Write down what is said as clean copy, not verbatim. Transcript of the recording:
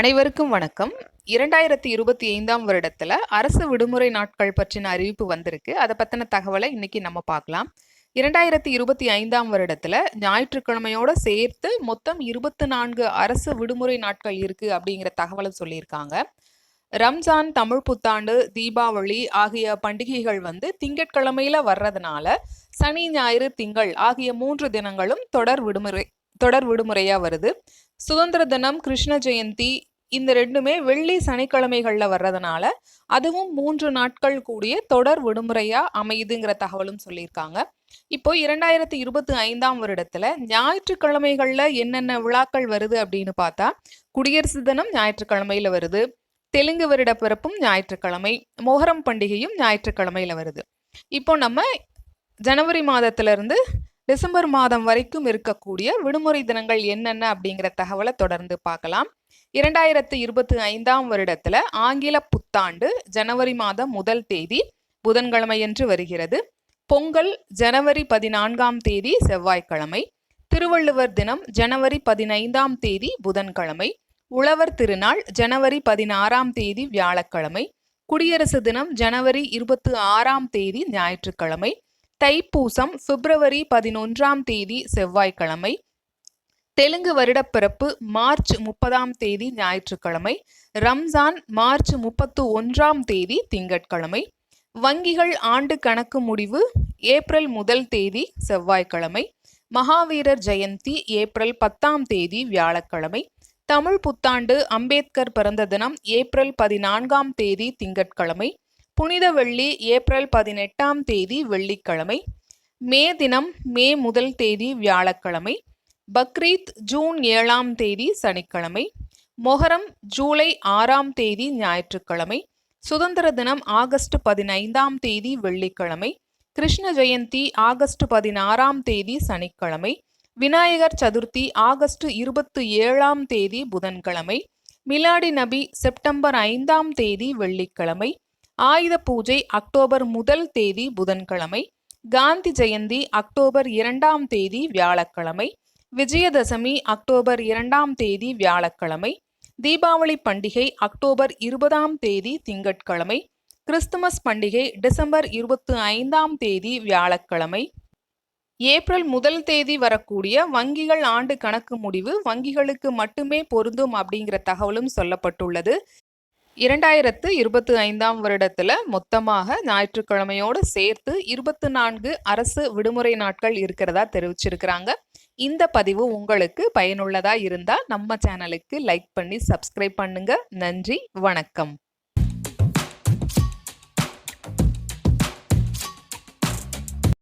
அனைவருக்கும் வணக்கம். 2025ஆம் வருடத்துல அரசு விடுமுறை நாட்கள் பற்றின அறிவிப்பு வந்திருக்கு. அத பத்தின தகவலை இன்னைக்கு நம்ம பார்க்கலாம். 2025ஆம் வருடத்துல ஞாயிற்றுக்கிழமையோட சேர்த்து மொத்தம் 24 அரசு விடுமுறை நாட்கள் இருக்கு அப்படிங்கிற தகவலை சொல்லியிருக்காங்க. ரம்ஜான், தமிழ் புத்தாண்டு, தீபாவளி ஆகிய பண்டிகைகள் திங்கட்கிழமையில வர்றதுனால சனி, ஞாயிறு, திங்கள் ஆகிய 3 தினங்களும் தொடர் விடுமுறையா வருது. சுதந்திர தினம், கிருஷ்ண ஜெயந்தி இந்த ரெண்டுமே வெள்ளி சனிக்கிழமைகள்ல வர்றதுனால அதுவும் 3 நாட்கள் கூடிய தொடர் விடுமுறையா அமையுதுங்கிற தகவலும் சொல்லியிருக்காங்க. இப்போ 2025ஆம் வருடத்துல ஞாயிற்றுக்கிழமைகள்ல என்னென்ன விழாக்கள் வருது அப்படின்னு பார்த்தா, குடியரசு தினம் ஞாயிற்றுக்கிழமையில வருது, தெலுங்கு வருட பிறப்பும் ஞாயிற்றுக்கிழமை, மொஹரம் பண்டிகையும் ஞாயிற்றுக்கிழமையில வருது. இப்போ நம்ம ஜனவரி மாதத்துல இருந்து டிசம்பர் மாதம் வரைக்கும் இருக்கக்கூடிய விடுமுறை தினங்கள் என்னென்ன அப்படிங்கிற தகவலை தொடர்ந்து பார்க்கலாம். 2025ஆம் வருடத்துல ஆங்கில புத்தாண்டு ஜனவரி மாதம் 1 தேதி புதன்கிழமையன்று வருகிறது. பொங்கல் ஜனவரி 14ஆம் தேதி செவ்வாய்க்கிழமை. திருவள்ளுவர் தினம் ஜனவரி 15ஆம் தேதி புதன்கிழமை. உழவர் திருநாள் ஜனவரி 16ஆம் தேதி வியாழக்கிழமை. குடியரசு தினம் ஜனவரி 26ஆம் தேதி ஞாயிற்றுக்கிழமை. தைப்பூசம் பிப்ரவரி 11ஆம் தேதி செவ்வாய்க்கிழமை. தெலுங்கு வருடப்பிறப்பு மார்ச் 30ஆம் தேதி ஞாயிற்றுக்கிழமை. ரம்ஜான் மார்ச் 31ஆம் தேதி திங்கட்கிழமை. வங்கிகள் ஆண்டு கணக்கு முடிவு ஏப்ரல் 1 தேதி செவ்வாய்க்கிழமை. மகாவீரர் ஜெயந்தி ஏப்ரல் 10ஆம் தேதி வியாழக்கிழமை. தமிழ் புத்தாண்டு அம்பேத்கர் பிறந்த தினம் ஏப்ரல் 14ஆம் தேதி திங்கட்கிழமை. புனித வெள்ளி ஏப்ரல் 18ஆம் தேதி வெள்ளிக்கிழமை. மே தினம் மே 1 தேதி வியாழக்கிழமை. பக்ரீத் ஜூன் 7ஆம் தேதி சனிக்கிழமை. மொஹரம் ஜூலை 6ஆம் தேதி ஞாயிற்றுக்கிழமை. சுதந்திர தினம் ஆகஸ்ட் 15ஆம் தேதி வெள்ளிக்கிழமை. கிருஷ்ண ஜெயந்தி ஆகஸ்ட் 16ஆம் தேதி சனிக்கிழமை. விநாயகர் சதுர்த்தி ஆகஸ்ட் 27ஆம் தேதி புதன்கிழமை. மிலாடி நபி செப்டம்பர் 5ஆம் தேதி வெள்ளிக்கிழமை. ஆயுத பூஜை அக்டோபர் 1 தேதி புதன்கிழமை. காந்தி ஜெயந்தி அக்டோபர் 2ஆம் தேதி வியாழக்கிழமை. விஜயதசமி அக்டோபர் 2ஆம் தேதி வியாழக்கிழமை. தீபாவளி பண்டிகை அக்டோபர் 20ஆம் தேதி திங்கட்கிழமை. கிறிஸ்துமஸ் பண்டிகை டிசம்பர் 25ஆம் தேதி வியாழக்கிழமை. ஏப்ரல் 1 தேதி வரக்கூடிய வங்கிகள் ஆண்டு கணக்கு முடிவு வங்கிகளுக்கு மட்டுமே பொருந்தும் அப்படிங்கிற தகவலும் சொல்லப்பட்டுள்ளது. 2025ஆம் வருடத்துல மொத்தமாக ஞாயிற்றுக்கிழமையோடு சேர்த்து 24 அரசு விடுமுறை நாட்கள் இருக்கிறதா தெரிவிச்சிருக்கிறாங்க. இந்த பதிவு உங்களுக்கு பயனுள்ளதா இருந்தா நம்ம சேனலுக்கு லைக் பண்ணி சப்ஸ்கிரைப் பண்ணுங்க. நன்றி, வணக்கம்.